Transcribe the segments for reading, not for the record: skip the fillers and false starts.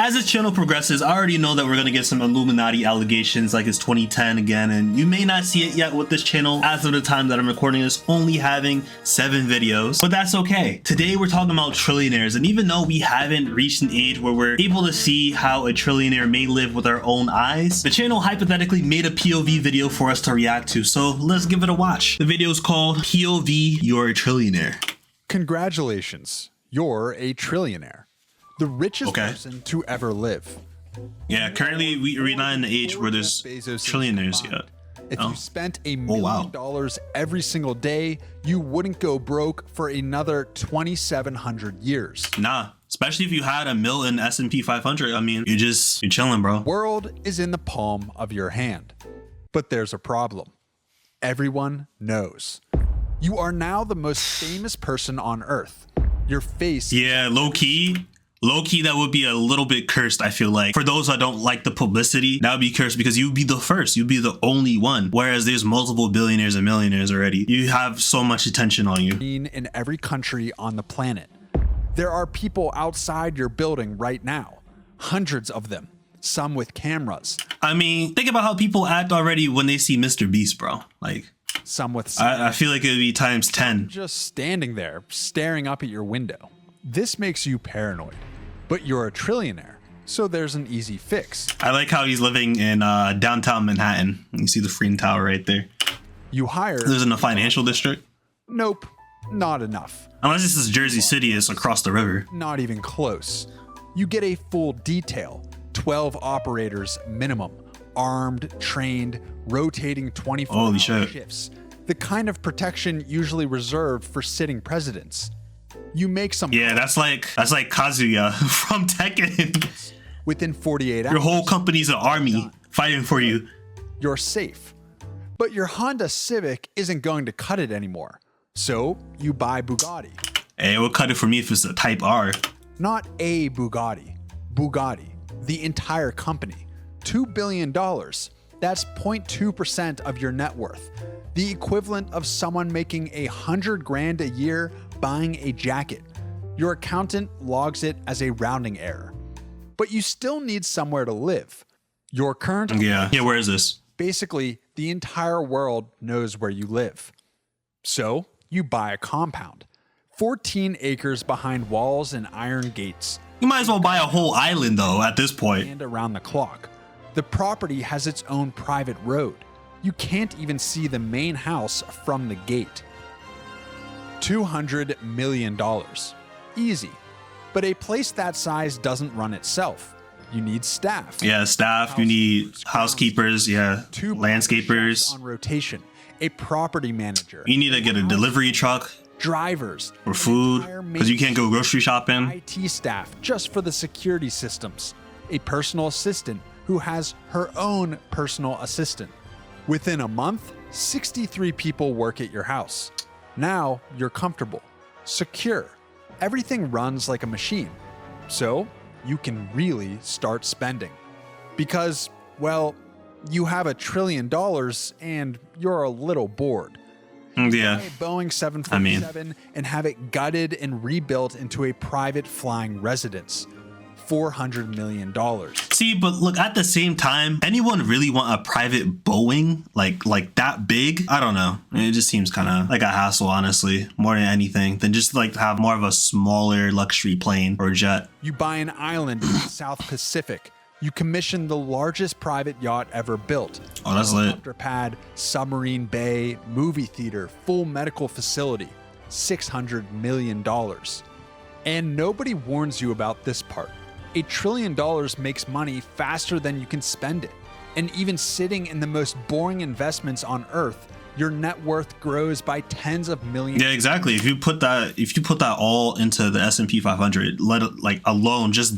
as this channel progresses, I already know that we're gonna get some Illuminati allegations like it's 2010 again, and you may not see it yet with this channel as of the time that I'm recording this, only having 7 videos, but that's okay. Today we're talking about trillionaires, and even though we haven't reached an age where we're able to see how a trillionaire may live with our own eyes, the channel hypothetically made a POV video for us to react to, so let's give it a watch. The video is called POV, You're a Trillionaire. Congratulations, you're a trillionaire. The richest person to ever live. Yeah, currently we're not in the age where there's trillionaires yet. If you spent $1 million every single day, you wouldn't go broke for another 2,700 years. Nah, especially if you had $1 million S&P 500. I mean, you're chilling, bro. The world is in the palm of your hand. But there's a problem. Everyone knows. You are now the most famous person on Earth. Your face. Yeah, low key, that would be a little bit cursed, I feel like. For those that don't like the publicity, that would be cursed because you'd be the first. You'd be the only one. Whereas there's multiple billionaires and millionaires already. You have so much attention on you. In every country on the planet. There are people outside your building right now. Hundreds of them. Some with cameras. I mean, think about how people act already when they see Mr. Beast, bro. Like, some with I feel like it would be times 10. Just standing there, staring up at your window. This makes you paranoid. But you're a trillionaire, so there's an easy fix. I like how he's living in downtown Manhattan. You see the Freedom Tower right there. You hire... Lives in a financial district? Nope, not enough. Unless this is Jersey City, it's across the river. Not even close. You get a full detail. 12 operators minimum. Armed, trained, rotating 24-hour shifts. The kind of protection usually reserved for sitting presidents. You make some... Yeah, that's like Kazuya from Tekken. Within 48 hours. Your whole company's an army fighting for you. You're safe. But your Honda Civic isn't going to cut it anymore. So you buy Bugatti. Hey, it will cut it for me if it's a Type R. Not a Bugatti. Bugatti. The entire company. $2 billion. That's 0.2% of your net worth. The equivalent of someone making $100,000 a year buying a jacket. Your accountant logs it as a rounding error. But you still need somewhere to live. Your current... Yeah, where is this? Basically, the entire world knows where you live. So, you buy a compound. 14 acres behind walls and iron gates. You might as well buy a whole island, though, at this point. And around the clock. The property has its own private road. You can't even see the main house from the gate. $200 million. Easy. But a place that size doesn't run itself. You need staff. Yeah, staff. You need housekeepers. Yeah, landscapers. On rotation. A property manager. You need to get a delivery truck. Drivers. For food, because you can't go grocery shopping. IT staff just for the security systems. A personal assistant who has her own personal assistant. Within a month, 63 people work at your house. Now you're comfortable, secure. Everything runs like a machine. So you can really start spending. Because, well, you have $1 trillion and you're a little bored. Yeah. Buy a Boeing 747 and have it gutted and rebuilt into a private flying residence. $400 million. See, but look, at the same time, anyone really want a private Boeing like that big? I don't know. It just seems kind of like a hassle, honestly, more than anything, than just like to have more of a smaller luxury plane or jet. You buy an island in the South Pacific. You commission the largest private yacht ever built. Oh, that's lit. Helicopter pad, submarine bay, movie theater, full medical facility. $600 million. And nobody warns you about this part. $1 trillion makes money faster than you can spend it. And even sitting in the most boring investments on Earth, your net worth grows by tens of millions. Yeah, exactly. If you put that all into the S&P 500, alone just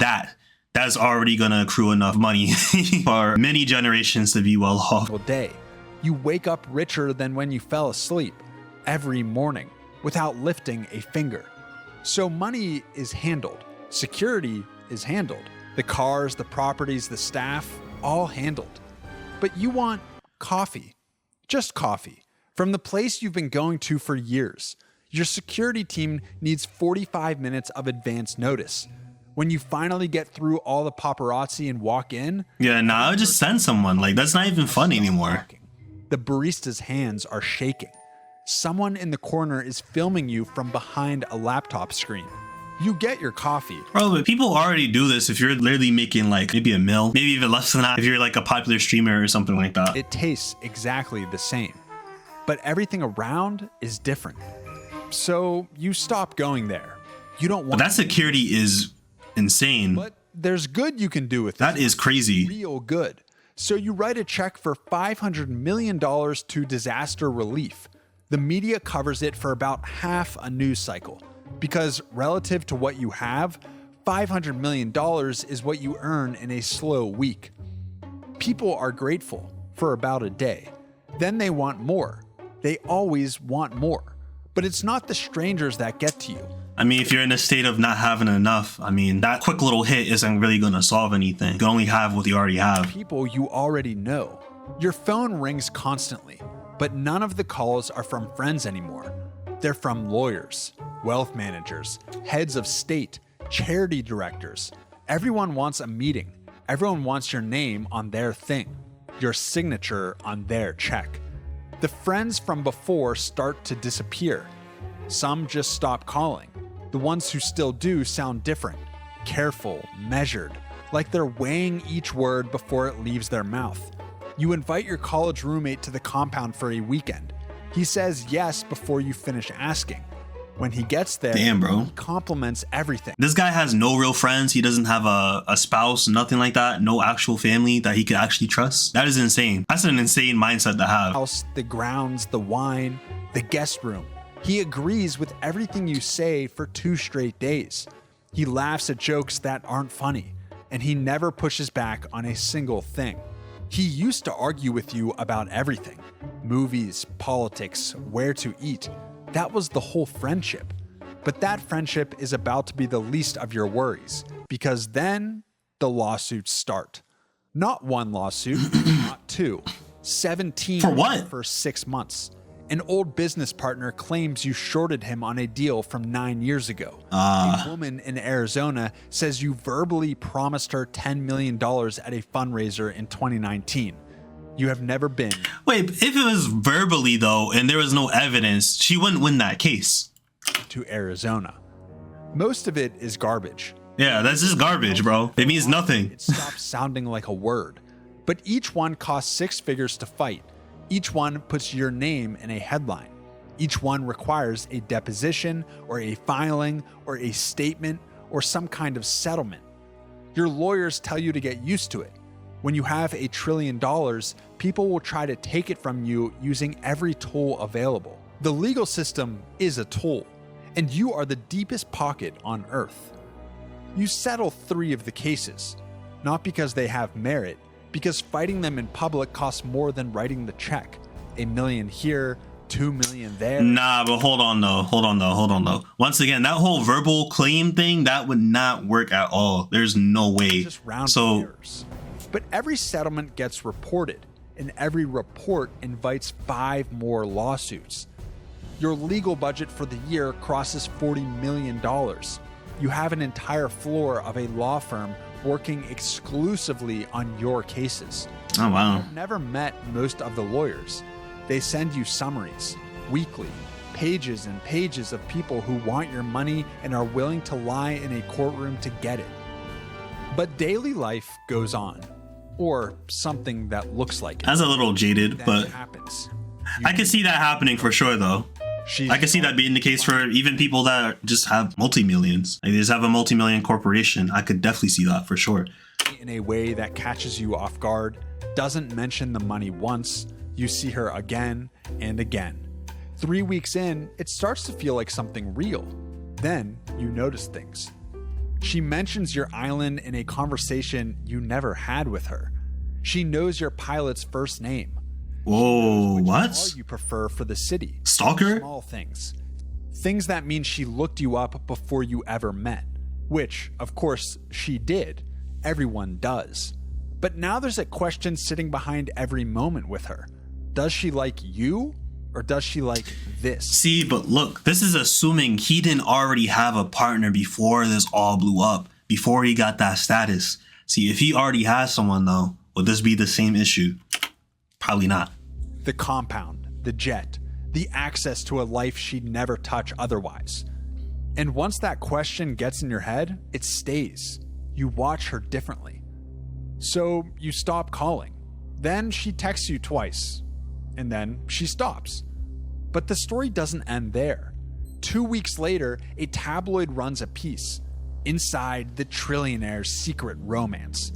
that's already gonna accrue enough money for many generations to be well off. Day, you wake up richer than when you fell asleep every morning without lifting a finger. So money is handled. Security is handled. The cars, the properties, the staff, all handled. But you want coffee. Just coffee. From the place you've been going to for years. Your security team needs 45 minutes of advance notice. When you finally get through all the paparazzi and walk in, Yeah, nah, I would just send someone. Like, that's not even fun anymore. the barista's hands are shaking. Someone in the corner is filming you from behind a laptop screen. You get your coffee. Bro, but people already do this if you're literally making like maybe a mil, maybe even less than that if you're like a popular streamer or something like that. It tastes exactly the same, but everything around is different. So you stop going there. You don't want But that security is insane. But there's good you can do with That this. is crazy. Real good. So you write a check for $500 million to disaster relief. The media covers it for about half a news cycle. Because relative to what you have, $500 million is what you earn in a slow week. People are grateful for about a day. Then they want more. They always want more. But it's not the strangers that get to you. I mean, if you're in a state of not having enough, I mean, that quick little hit isn't really going to solve anything. You can only have what you already have. People you already know. Your phone rings constantly, but none of the calls are from friends anymore. They're from lawyers, wealth managers, heads of state, charity directors. Everyone wants a meeting. Everyone wants your name on their thing, your signature on their check. The friends from before start to disappear. Some just stop calling. The ones who still do sound different, careful, measured, like they're weighing each word before it leaves their mouth. You invite your college roommate to the compound for a weekend. He says yes before you finish asking. When he gets there, Damn, bro. He compliments everything. This guy has no real friends. He doesn't have a spouse, nothing like that. No actual family that he could actually trust. That is insane. That's an insane mindset to have. House, the grounds, the wine, the guest room. He agrees with everything you say for 2 straight days. He laughs at jokes that aren't funny, and he never pushes back on a single thing. He used to argue with you about everything. Movies, politics, where to eat. That was the whole friendship. But that friendship is about to be the least of your worries, because then the lawsuits start. Not 1 lawsuit, not 2. 17 For what? For 6 months. An old business partner claims you shorted him on a deal from 9 years ago. A woman in Arizona says you verbally promised her $10 million at a fundraiser in 2019. You have never been. Wait, if it was verbally though, and there was no evidence, she wouldn't win that case. To Arizona. Most of it is garbage. Yeah, that's just garbage, bro. It means nothing. It stops sounding like a word. But each one costs 6 figures to fight. Each one puts your name in a headline. Each one requires a deposition or a filing or a statement or some kind of settlement. Your lawyers tell you to get used to it. When you have $1 trillion, people will try to take it from you using every tool available. The legal system is a tool, and you are the deepest pocket on earth. You settle 3 of the cases, not because they have merit, because fighting them in public costs more than writing the check. $1 million here, $2 million there. Nah, but hold on though. Once again, that whole verbal claim thing, that would not work at all. There's no way. Just round So figures. But every settlement gets reported, and every report invites 5 more lawsuits. Your legal budget for the year crosses $40 million. You have an entire floor of a law firm working exclusively on your cases. oh wow. I've never met most of the lawyers. They send you summaries, weekly, pages and pages of people who want your money and are willing to lie in a courtroom to get it. But daily life goes on, or something that looks like it. That's a little jaded, Then but it happens. I can see that happening for sure though. I can see that being the case for even people that just have multi-millions. Like they just have a multi-million corporation. I could definitely see that for sure. In a way that catches you off guard, doesn't mention the money once, you see her again and again. 3 weeks in, it starts to feel like something real. Then you notice things. She mentions your island in a conversation you never had with her. She knows your pilot's first name. Whoa, what? Car you prefer for the city. Stalker? Small things. Things that mean she looked you up before you ever met. Which, of course, she did. Everyone does. But now there's a question sitting behind every moment with her. Does she like you? Or does she like this? See, but look, this is assuming he didn't already have a partner before this all blew up. before he got that status. See, if he already has someone though, would this be the same issue? Probably not. The compound, the jet, the access to a life she'd never touch otherwise. And once that question gets in your head, it stays. You watch her differently. So you stop calling. Then she texts you twice. And then she stops. But the story doesn't end there. 2 weeks later, a tabloid runs a piece. Inside the trillionaire's secret romance.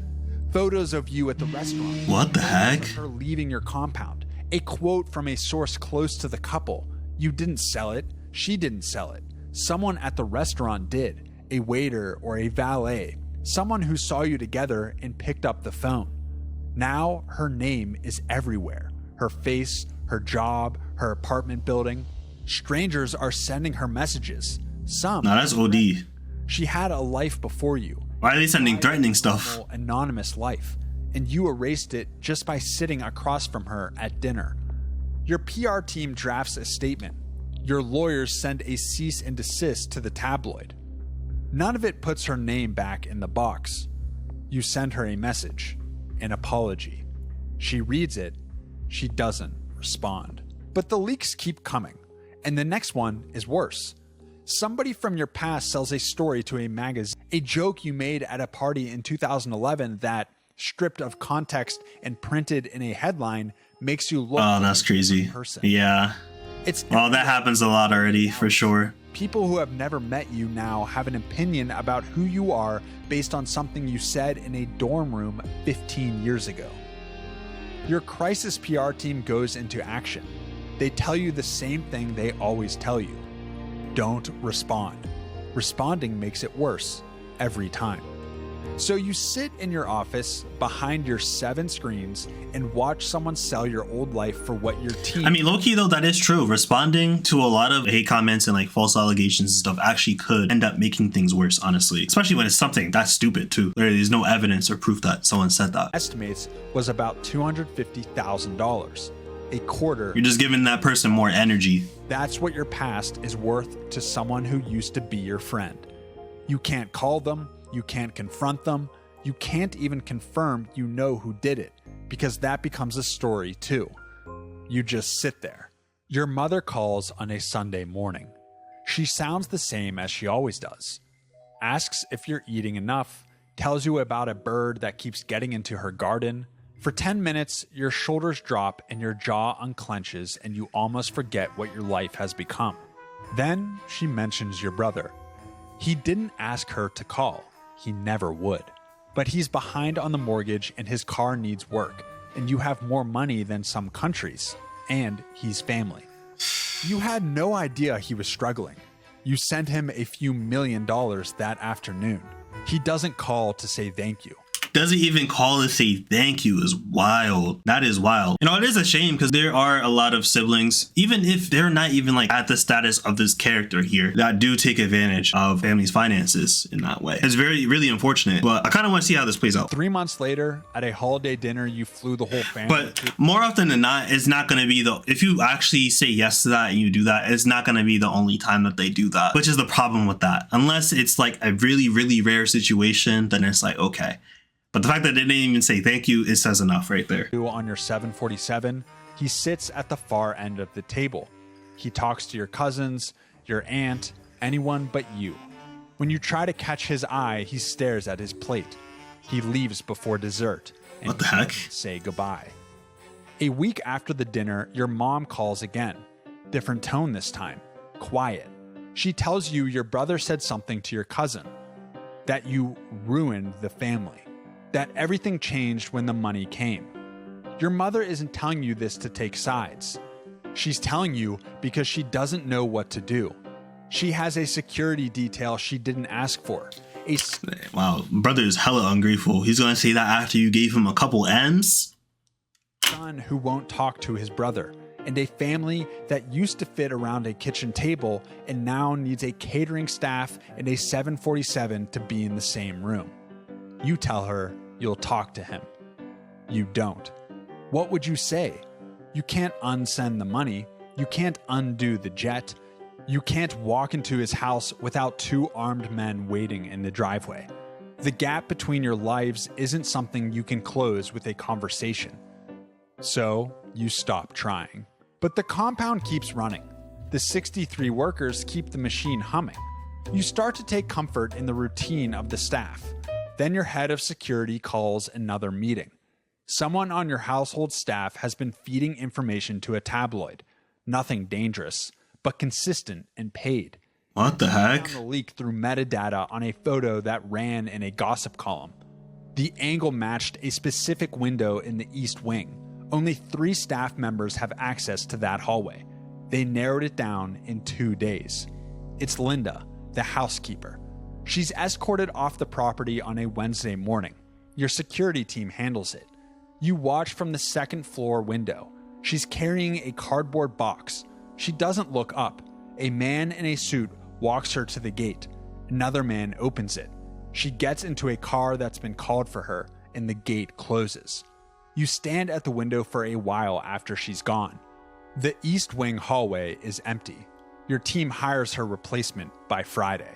Photos of you at the restaurant. What the heck? Her leaving your compound. A quote from a source close to the couple. You didn't sell it. She didn't sell it. Someone at the restaurant did. A waiter or a valet. Someone who saw you together and picked up the phone. Now her name is everywhere. Her face, her job, her apartment building. Strangers are sending her messages. Some. Nah, that's OD. She had a life before you. Why are they sending threatening stuff? Anonymous life, and you erased it just by sitting across from her at dinner. Your PR team drafts a statement. Your lawyers send a cease and desist to the tabloid. None of it puts her name back in the box. You send her a message, an apology. She reads it. She doesn't respond. But the leaks keep coming, and the next one is worse. Somebody from your past sells a story to a magazine, a joke you made at a party in 2011 that, stripped of context and printed in a headline, makes you look Oh, that's crazy. Person. Yeah. Well, that happens a lot already, for sure. People who have never met you now have an opinion about who you are based on something you said in a dorm room 15 years ago. Your crisis PR team goes into action. They tell you the same thing they always tell you. Don't respond. Responding makes it worse every time. So you sit in your office behind your 7 screens and watch someone sell your old life for what your team... I mean, low-key though, that is true. Responding to a lot of hate comments and like false allegations and stuff actually could end up making things worse, honestly. Especially when it's something that's stupid too. There's no evidence or proof that someone said that. Estimates was about $250,000. A quarter. You're just giving that person more energy. That's what your past is worth to someone who used to be your friend. You can't call them. You can't confront them. You can't even confirm you know who did it, because that becomes a story too. You just sit there. Your mother calls on a Sunday morning. She sounds the same as she always does. Asks if you're eating enough, tells you about a bird that keeps getting into her garden. For 10 minutes, your shoulders drop and your jaw unclenches and you almost forget what your life has become. Then she mentions your brother. He didn't ask her to call. He never would. But he's behind on the mortgage and his car needs work, and you have more money than some countries, and he's family. You had no idea he was struggling. You sent him a few $1 million that afternoon. He doesn't call to say thank you. Doesn't even call to say thank you is wild. That is wild. You know, it is a shame because there are a lot of siblings, even if they're not even like at the status of this character here, that do take advantage of family's finances in that way. It's really unfortunate, but I kind of want to see how this plays out. 3 months later, at a holiday dinner, you flew the whole family. But more often than not, it's not going to be if you actually say yes to that and you do that, it's not going to be the only time that they do that, which is the problem with that. Unless it's like a really rare situation, then it's like, okay. But the fact that they didn't even say thank you, it says enough right there. On your 747, he sits at the far end of the table. He talks to your cousins, your aunt, anyone but you. When you try to catch his eye, he stares at his plate. He leaves before dessert. And what the heck? Say goodbye. A week after the dinner, your mom calls again. Different tone this time. Quiet. She tells you your brother said something to your cousin. That you ruined the family. That everything changed when the money came. Your mother isn't telling you this to take sides. She's telling you because she doesn't know what to do. She has a security detail she didn't ask for. Wow, brother is hella ungrateful. He's gonna say that after you gave him a couple M's? Son who won't talk to his brother, and a family that used to fit around a kitchen table and now needs a catering staff and a 747 to be in the same room. You tell her you'll talk to him. You don't. What would you say? You can't unsend the money. You can't undo the jet. You can't walk into his house without 2 armed men waiting in the driveway. The gap between your lives isn't something you can close with a conversation. So you stop trying. But the compound keeps running. The 63 workers keep the machine humming. You start to take comfort in the routine of the staff. Then your head of security calls another meeting. Someone on your household staff has been feeding information to a tabloid. Nothing dangerous, but consistent and paid. What the heck? Found a leak through metadata on a photo that ran in a gossip column. The angle matched a specific window in the East Wing. Only 3 staff members have access to that hallway. They narrowed it down in 2 days. It's Linda, the housekeeper. She's escorted off the property on a Wednesday morning. Your security team handles it. You watch from the second floor window. She's carrying a cardboard box. She doesn't look up. A man in a suit walks her to the gate. Another man opens it. She gets into a car that's been called for her, and the gate closes. You stand at the window for a while after she's gone. The East Wing hallway is empty. Your team hires her replacement by Friday.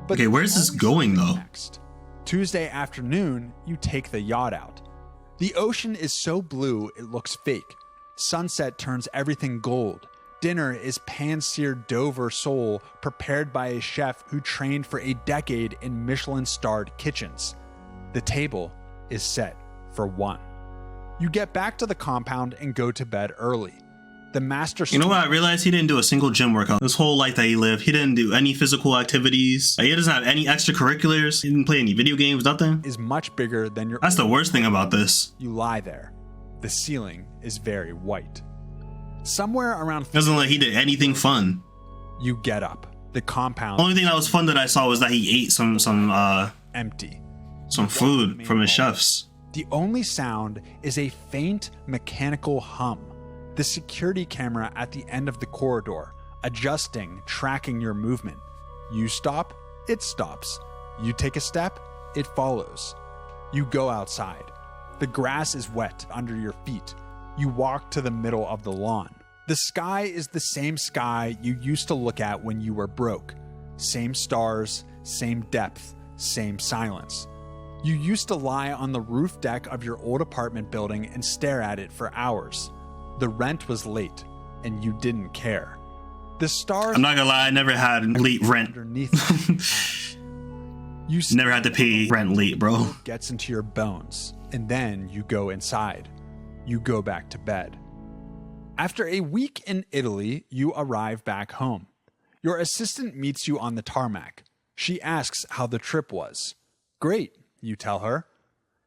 But Okay, where's this going though? Next. Tuesday afternoon, you take the yacht out. The ocean is so blue it looks fake. Sunset turns everything gold. Dinner is pan-seared Dover sole prepared by a chef who trained for a decade in Michelin-starred kitchens. The table is set for one. You get back to the compound and go to bed early. The master... You know what? I realized he didn't do a single gym workout. This whole life that he lived, he didn't do any physical activities. Like, he doesn't have any extracurriculars. He didn't play any video games, nothing. Is much bigger than your... That's the worst thing about this. You lie there. The ceiling is very white. Somewhere around... Doesn't look like he did anything fun. You get up. The compound... The only thing that was fun that I saw was that he ate some empty. Some food from his chefs. The only sound is a faint mechanical hum. The security camera at the end of the corridor, adjusting, tracking your movement. You stop, it stops. You take a step, it follows. You go outside. The grass is wet under your feet. You walk to the middle of the lawn. The sky is the same sky you used to look at when you were broke. Same stars, same depth, same silence. You used to lie on the roof deck of your old apartment building and stare at it for hours. The rent was late, and you didn't care. The stars... I'm not gonna lie, I never had late rent. Underneath you never had to pay rent late, bro. Gets into your bones, and then you go inside. You go back to bed. After a week in Italy, you arrive back home. Your assistant meets you on the tarmac. She asks how the trip was. Great, you tell her.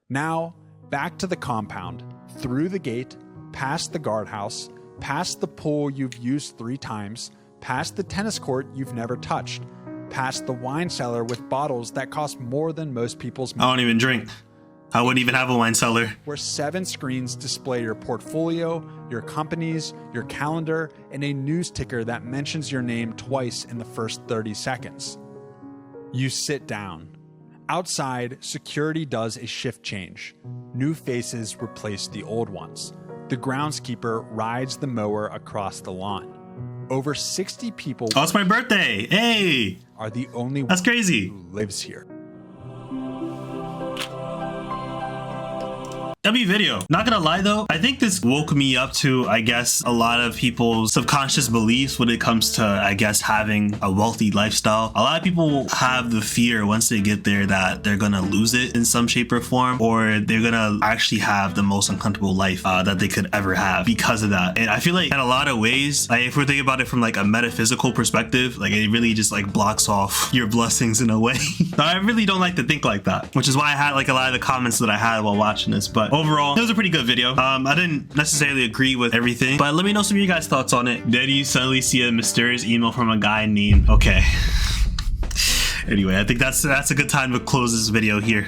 Now, back to the compound, through the gate, past the guardhouse, past the pool you've used 3 times, past the tennis court you've never touched, past the wine cellar with bottles that cost more than most people's money. I don't even drink. I wouldn't even have a wine cellar. Where 7 screens display your portfolio, your companies, your calendar, and a news ticker that mentions your name twice in the first 30 seconds. You sit down. Outside, security does a shift change. New faces replace the old ones. The groundskeeper rides the mower across the lawn. Over 60 people... Oh, it's my birthday! Hey! ...are the only That's crazy. Who lives here. W video. Not gonna lie though, I think this woke me up to, I guess, a lot of people's subconscious beliefs when it comes to, I guess, having a wealthy lifestyle. A lot of people have the fear once they get there that they're gonna lose it in some shape or form, or they're gonna actually have the most uncomfortable life that they could ever have because of that. And I feel like in a lot of ways, like if we're thinking about it from like a metaphysical perspective, like it really just like blocks off your blessings in a way. So I really don't like to think like that, which is why I had like a lot of the comments that I had while watching this. But overall, it was a pretty good video. I didn't necessarily agree with everything, but let me know some of you guys' thoughts on it. Did you suddenly see a mysterious email from a guy named... Okay. Anyway, I think that's a good time to close this video here.